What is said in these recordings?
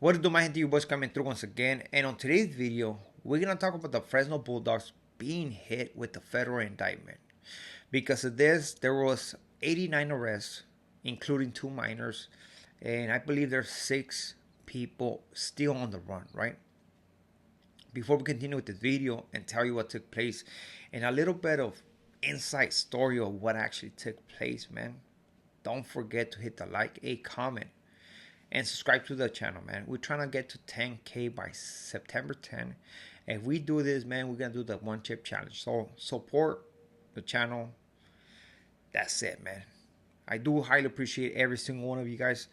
What do my gente, you boys coming through once again, and on today's video we're gonna talk about the Fresno Bulldogs being hit with the federal indictment. Because of this, there was 89 arrests, including 2 minors, and I believe there's 6 people still on the run, right? Before we continue with this video and tell you what took place and a little bit of inside story of what actually took place, man, don't forget to hit the like, a comment, and subscribe to the channel, man. We're trying to get to 10K by September 10. If we do this, man, we're gonna do the one chip challenge. So support the channel. That's it, man. I do highly appreciate every single one of you guys.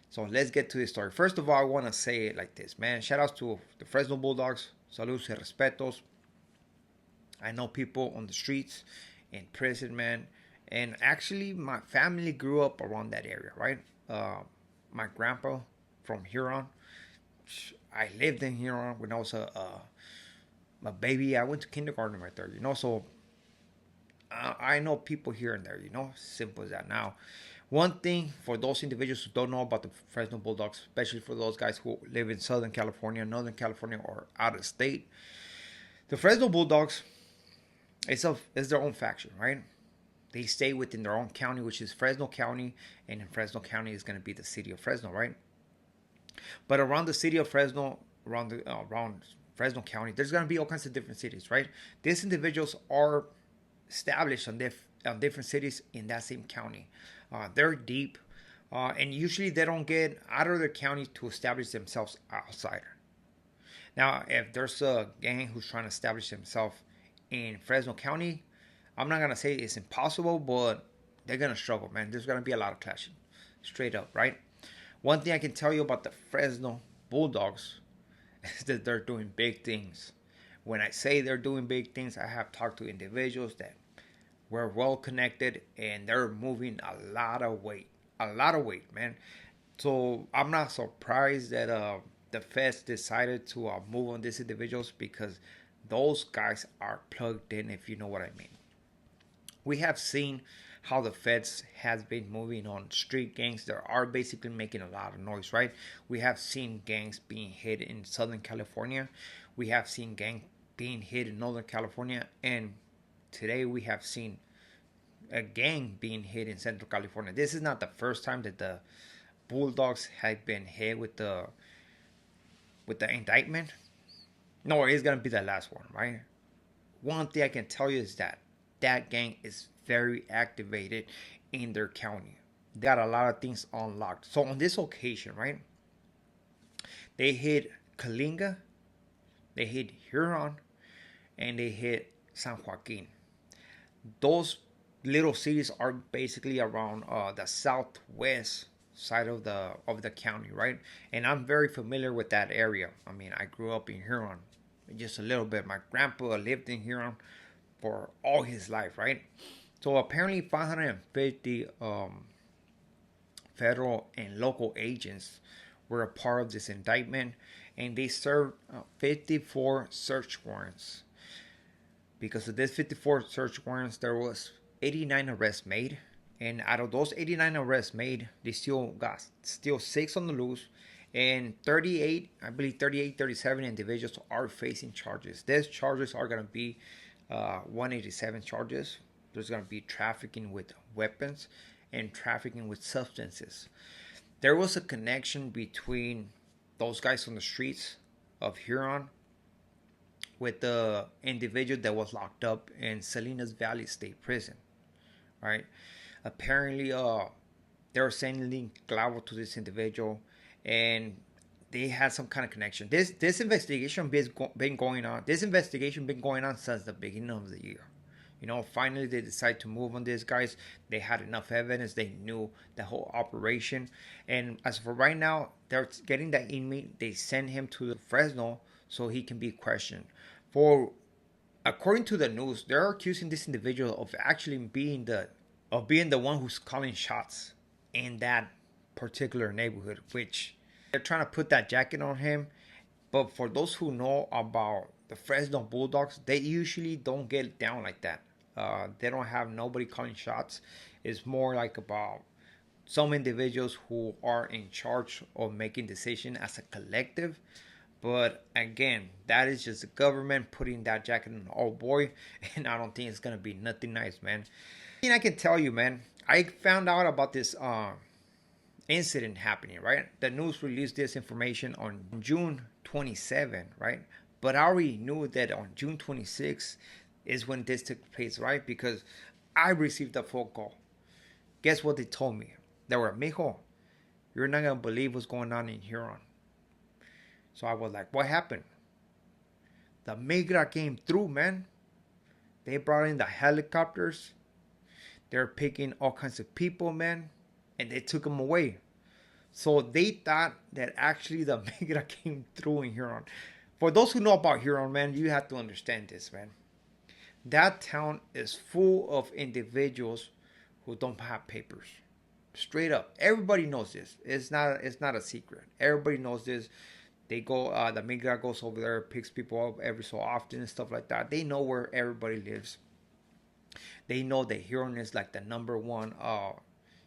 So let's get to this story. First of all, I want to say it like this, man. Shout outs to the Fresno Bulldogs. Saludos y respetos. I know people on the streets, in prison, man. And actually, my family grew up around that area, right? My grandpa from Huron. I lived in Huron when I was a baby. I went to kindergarten right there, So I know people here and there, Simple as that. Now, one thing for those individuals who don't know about the Fresno Bulldogs, especially for those guys who live in Southern California, Northern California, or out of state, the Fresno Bulldogs is their own faction, right? They stay within their own county, which is Fresno County, and in Fresno County is going to be the city of Fresno, right? But around the city of Fresno, around Fresno County, there's going to be all kinds of different cities, right? These individuals are established on different cities in that same county. They're deep, and usually they don't get out of their county to establish themselves outside. Now, if there's a gang who's trying to establish themselves in Fresno County, I'm not gonna say it's impossible, but they're gonna struggle, man. There's gonna be a lot of clashing, straight up, right? One thing I can tell you about the Fresno Bulldogs is that they're doing big things. When I say they're doing big things, I have talked to individuals that were well connected and they're moving a lot of weight, man. So I'm not surprised that the feds decided to move on these individuals, because those guys are plugged in, if you know what I mean. We have seen how the feds has been moving on street gangs that are basically making a lot of noise, right? We have seen gangs being hit in Southern California. We have seen gangs being hit in Northern California, and today we have seen a gang being hit in Central California. This is not the first time that the Bulldogs have been hit with the indictment. No, it's gonna be the last one, right? One thing I can tell you is that gang is very activated in their county. They got a lot of things unlocked. So on this occasion, right, they hit Kalinga, they hit Huron, and they hit San Joaquin. Those little cities are basically around the southwest side of the county, right? And I'm very familiar with that area. I mean, I grew up in Huron just a little bit. My grandpa lived in Huron for all his life, right? So apparently 550 federal and local agents were a part of this indictment, and they served 54 search warrants. Because of this 54 search warrants, there was 89 arrests made, and out of those 89 arrests made, they still 6 on the loose, and 38, I believe 38, 37 individuals are facing charges. These charges are going to be 187 charges. There's going to be trafficking with weapons and trafficking with substances. There was a connection between those guys on the streets of Huron with the individual that was locked up in Salinas Valley State Prison, right? Apparently, they were sending clavo to this individual, and they had some kind of connection. This investigation been going on. This investigation been going on since the beginning of the year. Finally they decided to move on these guys. They had enough evidence. They knew the whole operation, and as for right now, they're getting that inmate. They send him to Fresno so he can be questioned. According to the news, they're accusing this individual of actually being the one who's calling shots in that particular neighborhood, which they're trying to put that jacket on him. But for those who know about the Fresno Bulldogs, they usually don't get down like that. They don't have nobody calling shots. It's more like about some individuals who are in charge of making decisions as a collective. But again, that is just the government putting that jacket on the old boy, and I don't think it's gonna be nothing nice, man. I can tell you, man. I found out about this incident happening, right? The news released this information on June 27, right? But I already knew that on June 26th is when this took place, right? Because I received a phone call. Guess what they told me? They were, Mijo, you're not gonna believe what's going on in Huron. So I was like, what happened? The Migra came through, man. They brought in the helicopters. They're picking all kinds of people, man. And they took them away. So they thought that actually the Migra came through in Huron. For those who know about Huron, man, you have to understand this, man. That town is full of individuals who don't have papers. Straight up. Everybody knows this. It's not a secret. Everybody knows this. They go, the Migra goes over there, picks people up every so often and stuff like that. They know where everybody lives. They know that Huron is like the number one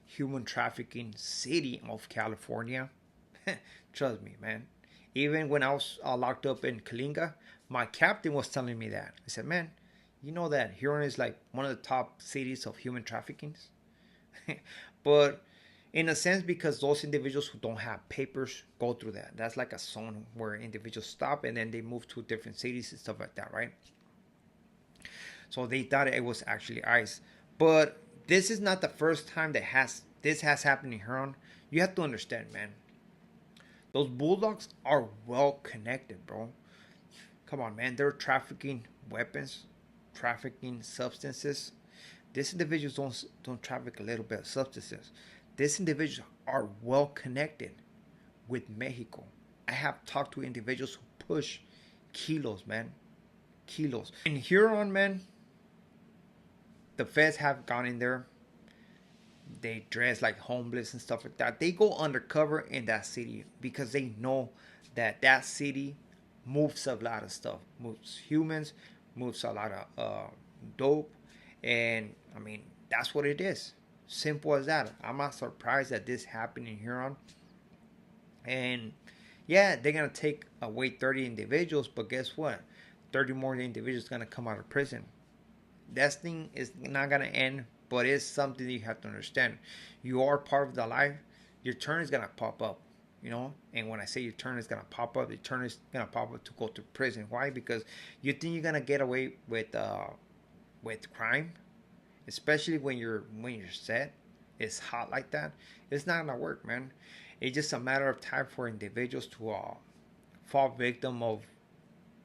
human trafficking city of California. Trust me, man. Even when I was locked up in Kalinga, my captain was telling me that. He said, man, you know that Huron is like one of the top cities of human trafficking? But in a sense, because those individuals who don't have papers go through that. That's like a zone where individuals stop and then they move to different cities and stuff like that, right? So they thought it was actually ICE. But this is not the first time that this has happened in Huron. You have to understand, man. Those bulldogs are well connected, bro. Come on, man. They're trafficking weapons, trafficking substances. These individuals don't traffic a little bit of substances. These individuals are well connected with Mexico. I have talked to individuals who push kilos, man. Kilos. In Huron, man, the feds have gone in there. They dress like homeless and stuff like that. They go undercover in that city because they know that that city moves a lot of stuff. Moves humans, moves a lot of dope. And, I mean, that's what it is. Simple as that. I'm not surprised that this happened in Huron. And, yeah, they're going to take away 30 individuals. But guess what? 30 more individuals going to come out of prison. That thing is not going to end, but it's something that you have to understand. You are part of the life. Your turn is going to pop up, you know. And when I say your turn is going to pop up, your turn is going to pop up to go to prison. Why? Because you think you're going to get away with crime, especially when you're set. It's hot like that. It's not going to work, man. It's just a matter of time for individuals to fall victim of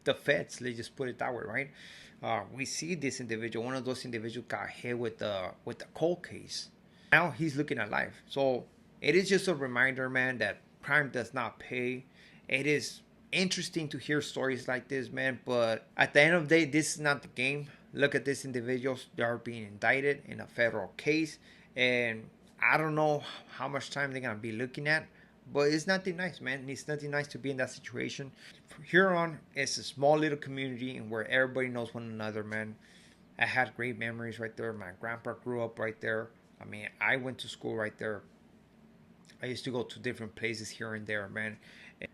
the feds. Let's just put it that way, right? We see this individual. One of those individuals got hit with the cold case. Now he's looking at life. So it is just a reminder, man, that crime does not pay. It is interesting to hear stories like this, man. But at the end of the day, this is not the game. Look at these individuals. They are being indicted in a federal case, and I don't know how much time they're gonna be looking at. But it's nothing nice, man. It's nothing nice to be in that situation. Huron is a small little community and where everybody knows one another, man. I had great memories right there. My grandpa grew up right there. I mean, I went to school right there. I used to go to different places here and there, man.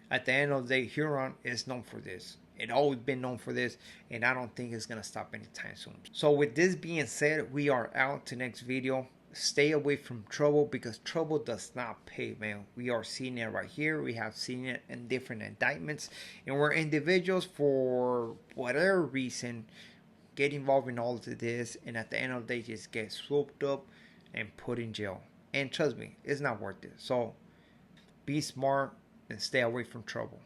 At the end of the day, Huron is known for this. It always been known for this, and I don't think it's gonna stop anytime soon. So with this being said, we are out to next video. Stay away from trouble because trouble does not pay, man. We are seeing it right here. We have seen it in different indictments, and where individuals, for whatever reason, get involved in all of this, and at the end of the day, just get swooped up and put in jail. And trust me, it's not worth it. So be smart and stay away from trouble.